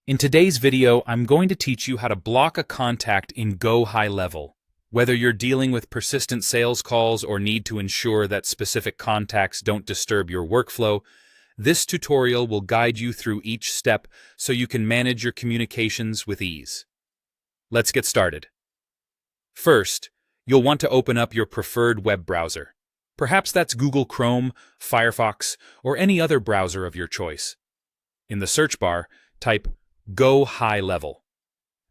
In today's video, I'm going to teach you how to block a contact in Go High Level. Whether you're dealing with persistent sales calls or need to ensure that specific contacts don't disturb your workflow, this tutorial will guide you through each step so you can manage your communications with ease. Let's get started. First, you'll want to open up your preferred web browser. Perhaps that's Google Chrome, Firefox, or any other browser of your choice. In the search bar, type Go High Level.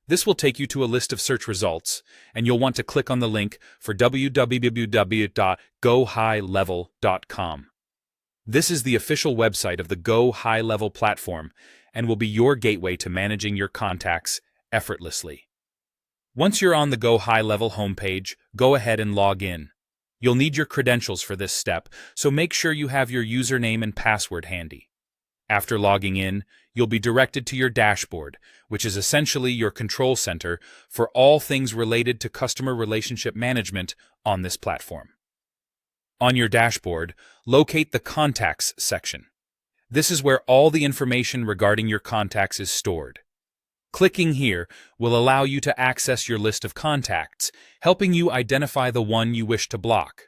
This will take you to a list of search results, and you'll want to click on the link for www.gohighlevel.com. This is the official website of the Go High Level platform and will be your gateway to managing your contacts effortlessly. Once you're on the Go High Level homepage, go ahead and log in. You'll need your credentials for this step, so make sure you have your username and password handy. After logging in, you'll be directed to your dashboard, which is essentially your control center for all things related to customer relationship management on this platform. On your dashboard, locate the Contacts section. This is where all the information regarding your contacts is stored. Clicking here will allow you to access your list of contacts, helping you identify the one you wish to block.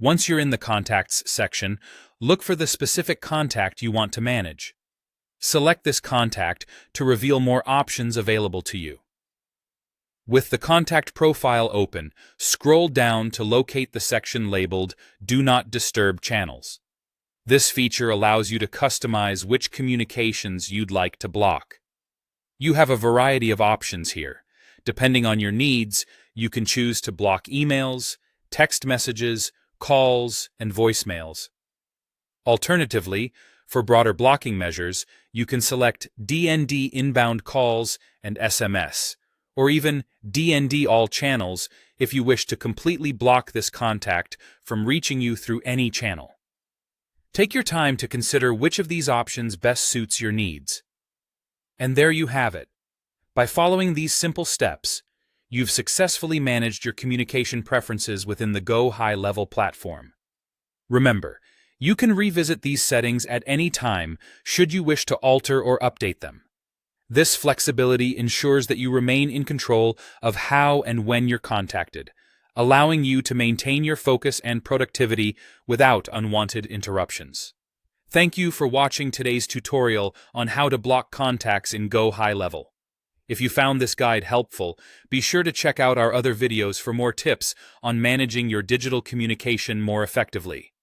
Once you're in the Contacts section, look for the specific contact you want to manage. Select this contact to reveal more options available to you. With the contact profile open, scroll down to locate the section labeled Do Not Disturb Channels. This feature allows you to customize which communications you'd like to block. You have a variety of options here. Depending on your needs, you can choose to block emails, text messages, calls, and voicemails. Alternatively, for broader blocking measures, you can select DND inbound calls and SMS, or even DND all channels if you wish to completely block this contact from reaching you through any channel. Take your time to consider which of these options best suits your needs. And there you have it. By following these simple steps, you've successfully managed your communication preferences within the Go High Level platform. Remember, you can revisit these settings at any time should you wish to alter or update them. This flexibility ensures that you remain in control of how and when you're contacted, allowing you to maintain your focus and productivity without unwanted interruptions. Thank you for watching today's tutorial on how to block contacts in Go High Level. If you found this guide helpful, be sure to check out our other videos for more tips on managing your digital communication more effectively.